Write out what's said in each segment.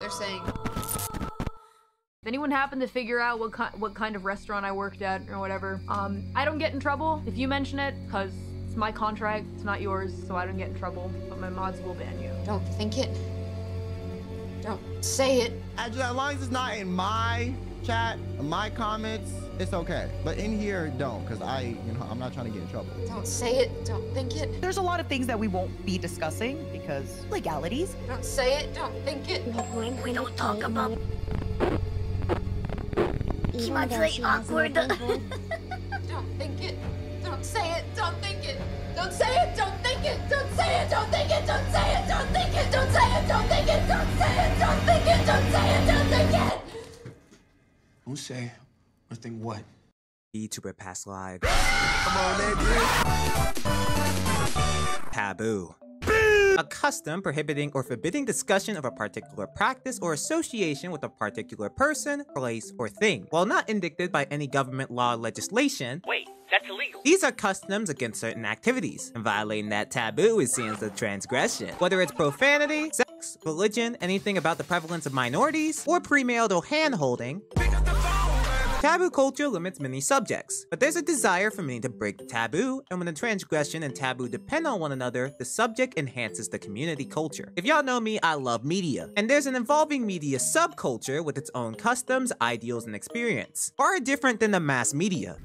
they're saying. If anyone happened to figure out what kind of restaurant I worked at or whatever, I don't get in trouble if you mention it, because it's my contract, it's not yours, so I don't get in trouble, but my mods will ban you. Don't think it. Don't say it. As long as it's not in my chat, my comments, it's okay. But in here, don't, because I'm not trying to get in trouble. Don't say it. Don't think it. There's a lot of things that we won't be discussing because legalities. Don't say it. Don't think it. We don't talk about. Kimatsui awkward. Don't think it. Don't say it. Don't think it. Don't say it. Don't think it. Don't say it. Don't think it. Don't say it. Don't think it. Don't say it. Don't think it. Don't say it. Don't think it. Don't say it. Don't think it. Don't say or think what? VTuber past live. Come on, nigga. Taboo. A custom prohibiting or forbidding discussion of a particular practice or association with a particular person, place, or thing. While not indicted by any government law or legislation, wait, that's illegal. These are customs against certain activities, and violating that taboo is seen as a transgression. Whether it's profanity, sex, religion, anything about the prevalence of minorities, or premarital hand-holding, taboo culture limits many subjects, but there's a desire for many to break the taboo, and when the transgression and taboo depend on one another, the subject enhances the community culture. If y'all know me, I love media, and there's an evolving media subculture with its own customs, ideals, and experience, far different than the mass media.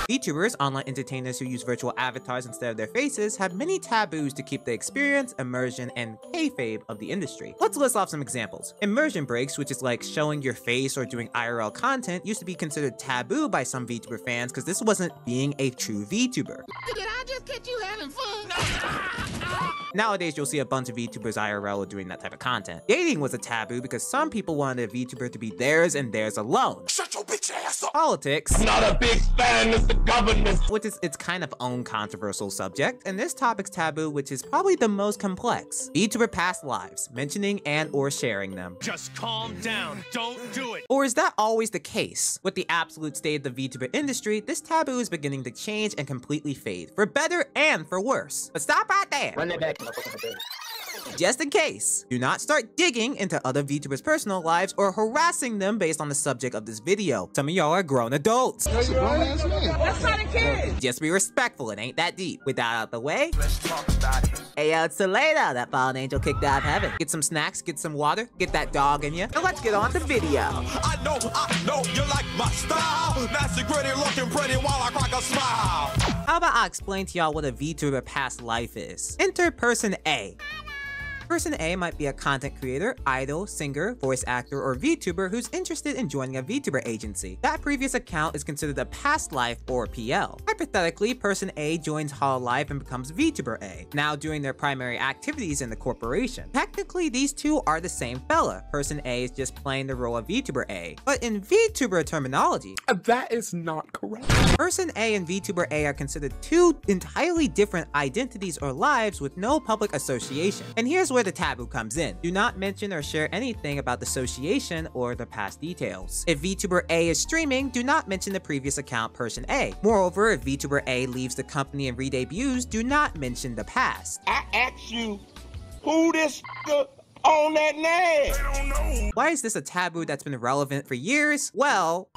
VTubers, online entertainers who use virtual avatars instead of their faces, have many taboos to keep the experience, immersion, and kayfabe of the industry. Let's list off some examples. Immersion breaks, which is like showing your face or doing IRL content, used to be considered taboo by some VTuber fans because this wasn't being a true VTuber. Did I just catch you having fun? Nowadays, you'll see a bunch of VTubers IRL doing that type of content. Dating was a taboo because some people wanted a VTuber to be theirs and theirs alone. Shut your bitch ass up. Politics. Not a big fan of the government. Which is its kind of own controversial subject, and this topic's taboo, which is probably the most complex. VTuber past lives, mentioning and or sharing them. Just calm down, don't do it. Or is that always the case? With the absolute state of the VTuber industry, this taboo is beginning to change and completely fade, for better and for worse. But stop right there. Run that back. Just in case, do not start digging into other VTubers' personal lives or harassing them based on the subject of this video. Some of y'all are grown adults. That's a grown-ass man. That's not a kid. Just be respectful, it ain't that deep. With that out the way, let's talk about it. Hey, it's Taledo, that fallen angel kicked out of heaven. Get some snacks, get some water, get that dog in you, and let's get on the video. I know, you like my style. Nasty, gritty, looking pretty while I crack a smile. How about I explain to y'all what a VTuber past life is? Enter Person A. Person A might be a content creator, idol, singer, voice actor, or VTuber who's interested in joining a VTuber agency. That previous account is considered a past life or PL. Hypothetically, Person A joins Hololive and becomes VTuber A, now doing their primary activities in the corporation. Technically, these two are the same fella. Person A is just playing the role of VTuber A. But in VTuber terminology, that is not correct. Person A and VTuber A are considered two entirely different identities or lives with no public association. And here's where the taboo comes in. Do not mention or share anything about the association or the past details. If VTuber A is streaming, do not mention the previous account Person A. Moreover, if VTuber A leaves the company and re-debuts, do not mention the past. I asked you, who this on that name? I don't know. Why is this a taboo that's been relevant for years? Well,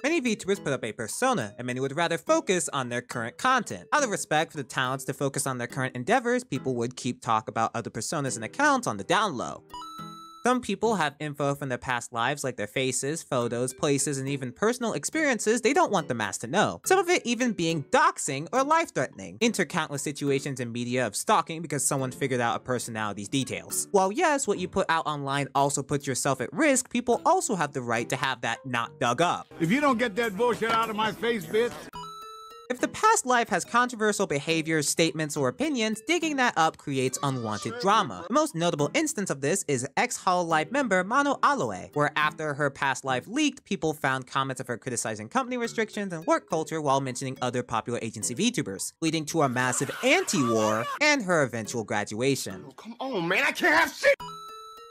many VTubers put up a persona, and many would rather focus on their current content. Out of respect for the talents to focus on their current endeavors, people would keep talk about other personas and accounts on the down low. Some people have info from their past lives like their faces, photos, places, and even personal experiences they don't want the mass to know. Some of it even being doxing or life-threatening. Enter countless situations in media of stalking because someone figured out a personality's details. While yes, what you put out online also puts yourself at risk, people also have the right to have that not dug up. If you don't get that bullshit out of my face, bitch. If the past life has controversial behaviors, statements, or opinions, digging that up creates unwanted drama. The most notable instance of this is ex-Hololive member Mano Aloe, where after her past life leaked, people found comments of her criticizing company restrictions and work culture while mentioning other popular agency VTubers, leading to a massive anti-war and her eventual graduation. Oh, come on, man, I can't have shit.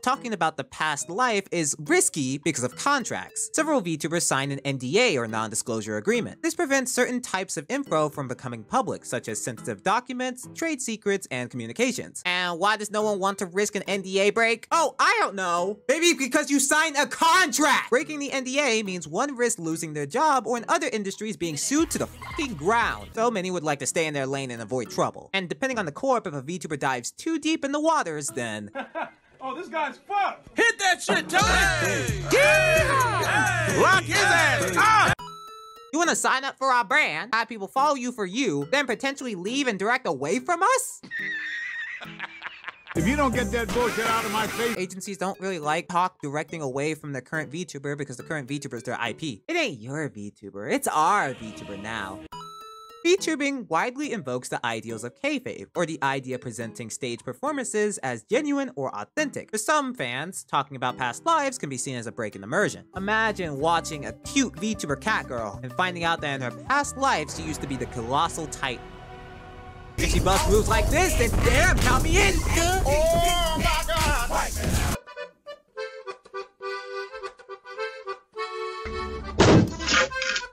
Talking about the past life is risky because of contracts. Several VTubers sign an NDA or non-disclosure agreement. This prevents certain types of info from becoming public, such as sensitive documents, trade secrets, and communications. And why does no one want to risk an NDA break? Oh, I don't know. Maybe because you signed a contract! Breaking the NDA means one risks losing their job or in other industries being sued to the fucking ground. So many would like to stay in their lane and avoid trouble. And depending on the corp, if a VTuber dives too deep in the waters, then... Oh, this guy's fucked. Hit that shit, Tony! Hey. Yeah! Lock his ass up! You want to sign up for our brand, have people follow you for you, then potentially leave and direct away from us? If you don't get that bullshit out of my face. Agencies don't really like talk directing away from their current VTuber because the current VTuber is their IP. It ain't your VTuber, it's our VTuber now. VTubing widely invokes the ideals of kayfabe, or the idea of presenting stage performances as genuine or authentic. For some fans, talking about past lives can be seen as a break in immersion. Imagine watching a cute VTuber cat girl and finding out that in her past life she used to be the colossal titan. If she busts moves like this, then damn, count me in! Oh my God!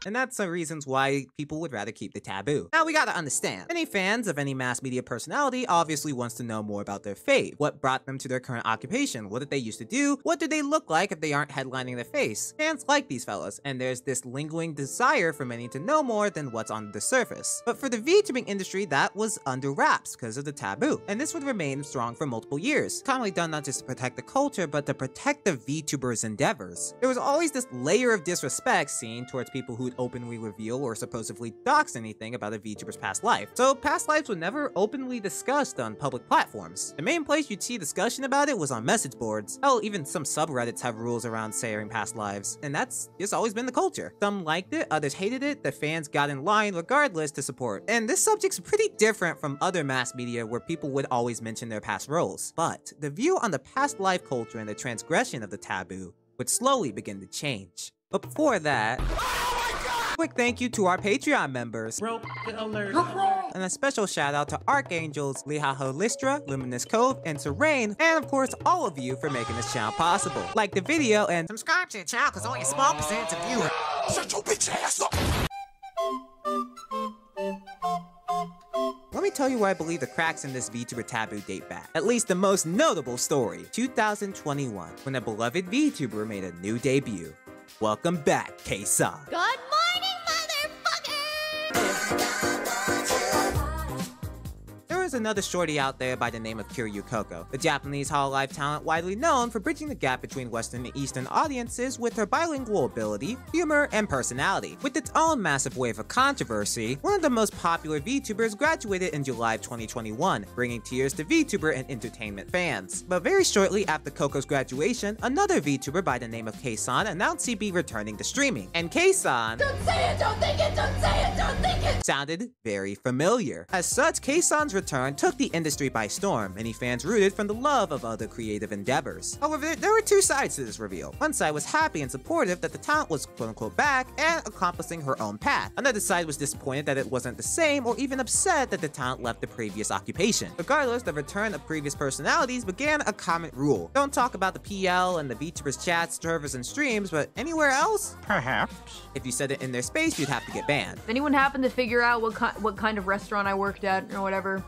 And that's the reasons why people would rather keep the taboo. Now we gotta understand, many fans of any mass media personality obviously wants to know more about their fave. What brought them to their current occupation? What did they used to do? What do they look like if they aren't headlining their face? Fans like these fellas, and there's this lingering desire for many to know more than what's on the surface. But for the VTubing industry, that was under wraps because of the taboo. And this would remain strong for multiple years. Commonly done not just to protect the culture, but to protect the VTubers' endeavors. There was always this layer of disrespect seen towards people who'd openly reveal or supposedly dox anything about a VTuber's past life. So past lives were never openly discussed on public platforms. The main place you'd see discussion about it was on message boards. Hell, even some subreddits have rules around sharing past lives, and that's just always been the culture. Some liked it, others hated it, the fans got in line regardless to support. And this subject's pretty different from other mass media where people would always mention their past roles. But the view on the past life culture and the transgression of the taboo would slowly begin to change. But before that, quick thank you to our Patreon members. And a special shout out to Archangels, Lihaho Listra, Luminous Cove, and Serene, and of course all of you for making this channel possible. Like the video and subscribe to the channel because only a small percentage of viewers. Shut your bitch ass up! Let me tell you where I believe the cracks in this VTuber taboo date back. At least the most notable story, 2021, when a beloved VTuber made a new debut. Welcome back, K-San. Good morning, motherfucker! There is another shorty out there by the name of Kiryu Koko, a Japanese hololive talent widely known for bridging the gap between Western and Eastern audiences with her bilingual ability, humor, and personality. With its own massive wave of controversy, one of the most popular VTubers graduated in July of 2021, bringing tears to VTuber and entertainment fans. But very shortly after Koko's graduation, another VTuber by the name of K-San announced he'd be returning to streaming. And K-San... Don't say it, don't think it, don't say it, don't think it! Sounded very familiar. As such, K-San's return took the industry by storm, many fans rooted from the love of other creative endeavors. However, there were two sides to this reveal. One side was happy and supportive that the talent was quote-unquote back and accomplishing her own path. Another side was disappointed that it wasn't the same or even upset that the talent left the previous occupation. Regardless, the return of previous personalities began a common rule. Don't talk about the PL and the VTubers chats, servers, and streams, but anywhere else? Perhaps. If you said it in their space, you'd have to get banned. If anyone happened to figure out what kind of restaurant I worked at or whatever,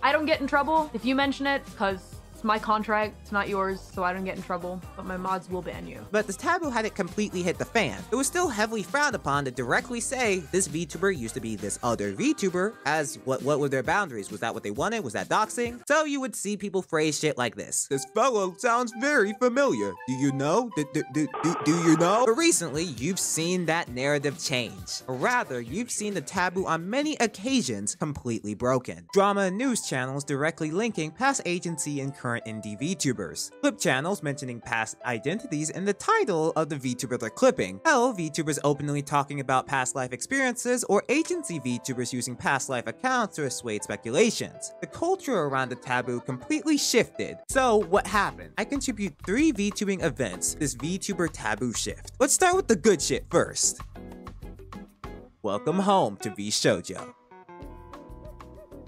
I don't get in trouble if you mention it, because it's my contract, it's not yours, so I don't get in trouble, but my mods will ban you. But this taboo hadn't completely hit the fan. It was still heavily frowned upon to directly say this VTuber used to be this other VTuber, as what were their boundaries? Was that what they wanted? Was that doxing? So you would see people phrase shit like this. This fellow sounds very familiar. Do you know? Do you know? But recently, you've seen that narrative change. Or rather, you've seen the taboo on many occasions completely broken. Drama and news channels directly linking past agency and current indie VTubers. Clip channels mentioning past identities in the title of the VTuber they're clipping. Hell, VTubers openly talking about past life experiences, or agency VTubers using past life accounts to assuage speculations. The culture around the taboo completely shifted. So what happened? I contribute 3 VTubing events, this VTuber taboo shift. Let's start with the good shit first. Welcome home to VShojo.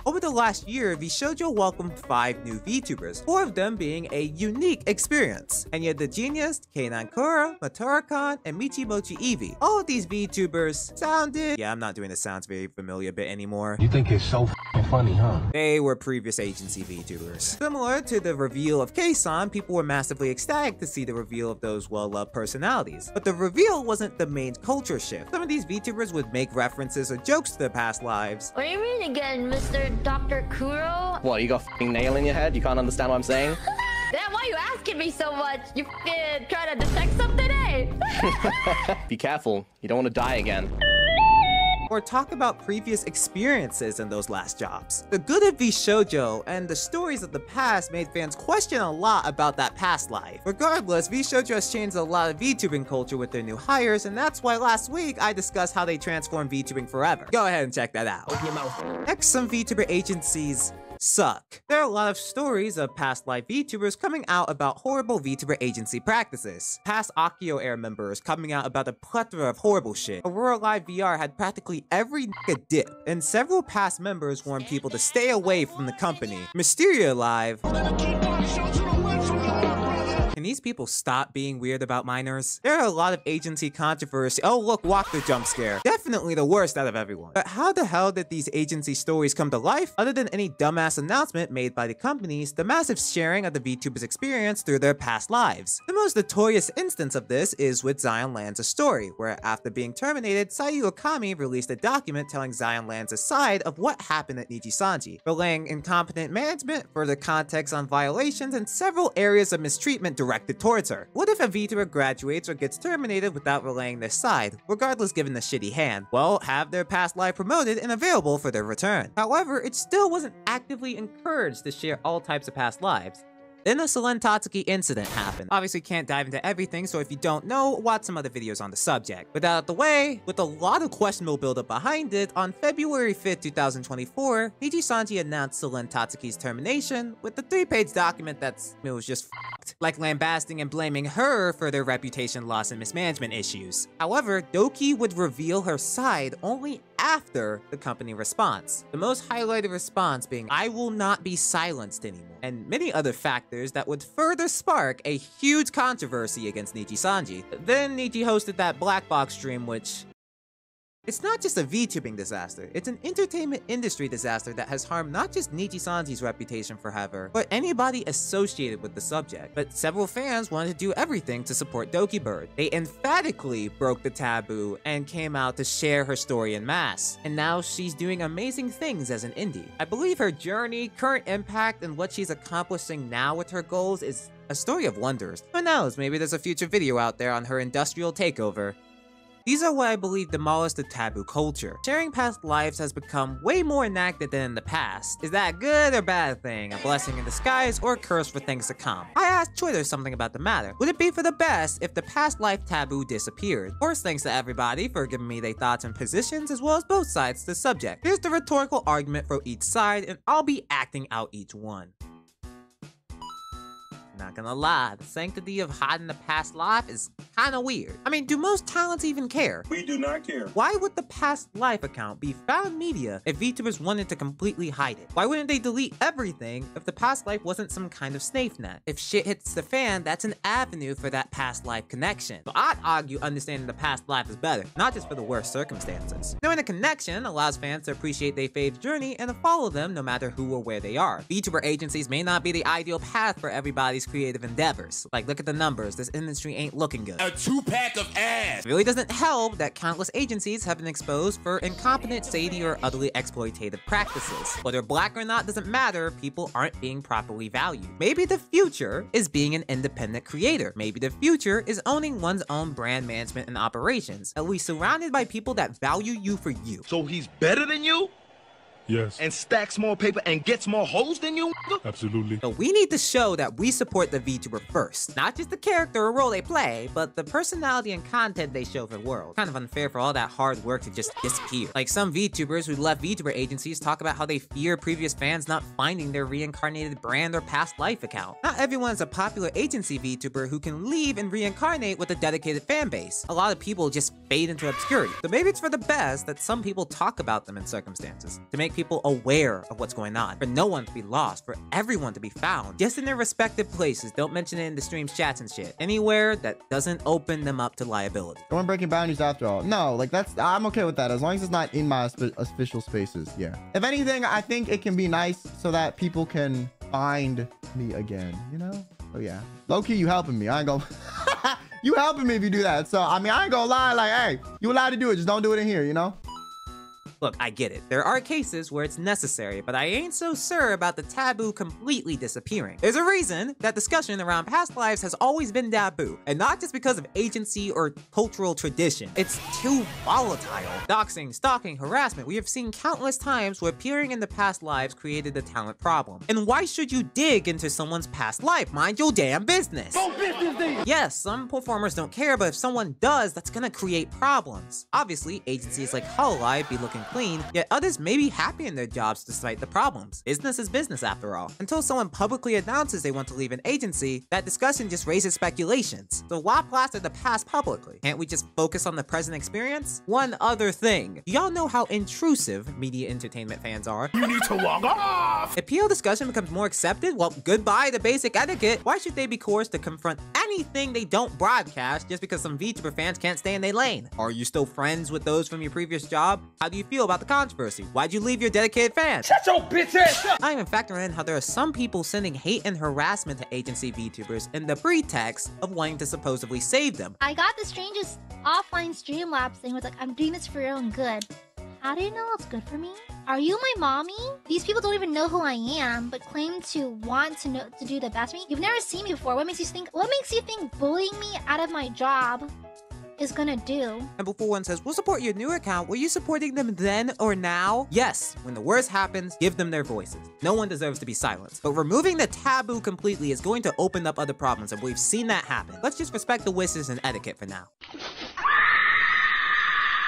Over the last year, VShojo welcomed 5 new VTubers, 4 of them being a unique experience. Enya the Genius, K9 Kura, Matarakan, and Michimochi Eevee. All of these VTubers sounded... Yeah, I'm not doing the sounds very familiar bit anymore. You think it's so funny, huh? They were previous agency VTubers. Similar to the reveal of K-san, people were massively ecstatic to see the reveal of those well-loved personalities. But the reveal wasn't the main culture shift. Some of these VTubers would make references or jokes to their past lives. What do you mean again, Mr. Dr. Kuro? What, you got a f***ing nail in your head? You can't understand what I'm saying? Damn, why are you asking me so much? You f***ing trying to detect something, eh? Be careful. You don't want to die again. Or talk about previous experiences in those last jobs. The good of VShojo and the stories of the past made fans question a lot about that past life. Regardless, VShojo has changed a lot of VTubing culture with their new hires, and that's why last week I discussed how they transformed VTubing forever. Go ahead and check that out. Open your mouth. Next, some VTuber agencies suck. There are a lot of stories of past life VTubers coming out about horrible VTuber agency practices. Past Akio Air members coming out about a plethora of horrible shit. Aurora Live VR had practically every nigga dip, and several past members warned people to stay away from the company. Mysteria Live... Can these people stop being weird about minors? There are a lot of agency controversy. Oh look, walk the jump scare. Definitely the worst out of everyone. But how the hell did these agency stories come to life? Other than any dumbass announcement made by the companies, the massive sharing of the VTubers' experience through their past lives. The most notorious instance of this is with Zion Lands A Story, where after being terminated, Sayu Okami released a document telling Zion Lands' side of what happened at Nijisanji, relaying incompetent management, further context on violations, and several areas of mistreatment directed towards her. What if a VTuber graduates or gets terminated without relaying their side, regardless given the shitty hand? Well, have their past life promoted and available for their return. However, it still wasn't actively encouraged to share all types of past lives. Then a Selen Tatsuki incident happened. Obviously can't dive into everything, so if you don't know, watch some other videos on the subject. With that out of the way, with a lot of questionable buildup behind it, on February 5th, 2024, Nijisanji announced Selen Tatsuki's termination with the 3-page document it was just f***ed, like lambasting and blaming her for their reputation loss and mismanagement issues. However, Doki would reveal her side only after the company response. The most highlighted response being, "I will not be silenced anymore," and many other factors that would further spark a huge controversy against Nijisanji. Then Niji hosted that black box stream, which... It's not just a VTubing disaster, it's an entertainment industry disaster that has harmed not just Nijisanji's reputation forever, but anybody associated with the subject. But several fans wanted to do everything to support Doki Bird. They emphatically broke the taboo and came out to share her story en masse. And now she's doing amazing things as an indie. I believe her journey, current impact, and what she's accomplishing now with her goals is a story of wonders. Who knows, maybe there's a future video out there on her industrial takeover. These are what I believe demolished the taboo culture. Sharing past lives has become way more enacted than in the past. Is that a good or bad thing? A blessing in disguise or a curse for things to come? I asked Twitter something about the matter. Would it be for the best if the past life taboo disappeared? Of course, thanks to everybody for giving me their thoughts and positions as well as both sides to the subject. Here's the rhetorical argument for each side, and I'll be acting out each one. Not gonna lie, the sanctity of hiding the past life is kinda weird. I mean, do most talents even care? We do not care. Why would the past life account be found media if VTubers wanted to completely hide it? Why wouldn't they delete everything if the past life wasn't some kind of safe net? If shit hits the fan, that's an avenue for that past life connection. So I'd argue understanding the past life is better, not just for the worst circumstances. Knowing the connection allows fans to appreciate their fave's journey and to follow them no matter who or where they are. VTuber agencies may not be the ideal path for everybody's creative endeavors. Like, look at the numbers, this industry ain't looking good. A 2-pack of ass. It really doesn't help that countless agencies have been exposed for incompetent, shady, or utterly exploitative practices. Whether black or not doesn't matter, people aren't being properly valued. Maybe the future is being an independent creator. Maybe the future is owning one's own brand management and operations, at least surrounded by people that value you for you. So he's better than you? Yes. And stacks more paper and gets more hoes than you? Absolutely. So we need to show that we support the VTuber first. Not just the character or role they play, but the personality and content they show for the world. Kind of unfair for all that hard work to just disappear. Like some VTubers who left VTuber agencies talk about how they fear previous fans not finding their reincarnated brand or past life account. Not everyone's a popular agency VTuber who can leave and reincarnate with a dedicated fan base. A lot of people just fade into obscurity. So maybe it's for the best that some people talk about them in circumstances. To make make people aware of what's going on, for no one to be lost, for everyone to be found, just in their respective places. Don't mention it in the stream's chats and shit. Anywhere that doesn't open them up to liability. No one breaking boundaries after all. No, like I'm okay with that as long as it's not in my official spaces. Yeah. If anything, I think it can be nice so that people can find me again, you know? Oh yeah. Low-key, you helping me. I ain't gonna... You helping me if you do that. So, I mean, I ain't gonna lie. Like, hey, you allowed to do it. Just don't do it in here, you know? Look, I get it. There are cases where it's necessary, but I ain't so sure about the taboo completely disappearing. There's a reason that discussion around past lives has always been taboo, and not just because of agency or cultural tradition. It's too volatile. Doxing, stalking, harassment, we have seen countless times where appearing in the past lives created a talent problem. And why should you dig into someone's past life? Mind your damn business. Yes, some performers don't care, but if someone does, that's gonna create problems. Obviously, agencies like Hololive be looking clean, yet others may be happy in their jobs despite the problems. Business is business after all. Until someone publicly announces they want to leave an agency, that discussion just raises speculations. So why plaster the past publicly? Can't we just focus on the present experience? One other thing. Do y'all know how intrusive media entertainment fans are? You need to log off! If PL discussion becomes more accepted, well, goodbye to basic etiquette. Why should they be coerced to confront anything they don't broadcast just because some VTuber fans can't stay in their lane? Are you still friends with those from your previous job? How do you feel about the controversy? Why'd you leave your dedicated fans? Shut your bitch ass up! I even factor in how there are some people sending hate and harassment to agency VTubers in the pretext of wanting to supposedly save them. I got the strangest offline Streamlabs thing with like, I'm doing this for your own good. How do you know it's good for me? Are you my mommy? These people don't even know who I am, but claim to want to know to do the best for me. You've never seen me before. What makes you think bullying me out of my job is gonna do? And before one says, we'll support your new account, were you supporting them then or now? Yes, when the worst happens, give them their voices. No one deserves to be silenced. But removing the taboo completely is going to open up other problems, and we've seen that happen. Let's just respect the wishes and etiquette for now.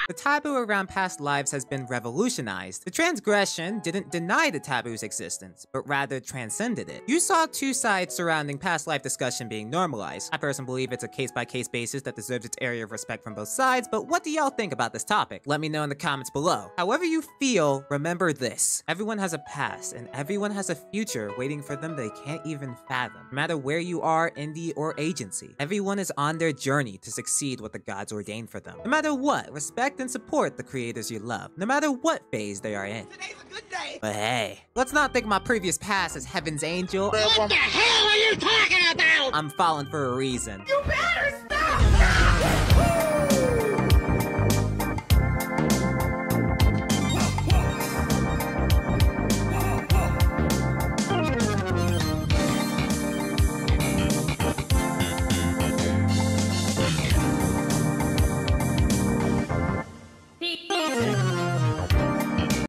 The taboo around past lives has been revolutionized. The transgression didn't deny the taboo's existence, but rather transcended it. You saw two sides surrounding past life discussion being normalized. I personally believe it's a case-by-case basis that deserves its area of respect from both sides, but what do y'all think about this topic? Let me know in the comments below. However you feel, remember this. Everyone has a past, and everyone has a future waiting for them they can't even fathom. No matter where you are, indie or agency, everyone is on their journey to succeed what the gods ordained for them. No matter what, respect and support the creators you love, no matter what phase they are in. Today's a good day! But hey, let's not think of my previous past as heaven's angel. What the hell are you talking about? I'm falling for a reason. You better stop!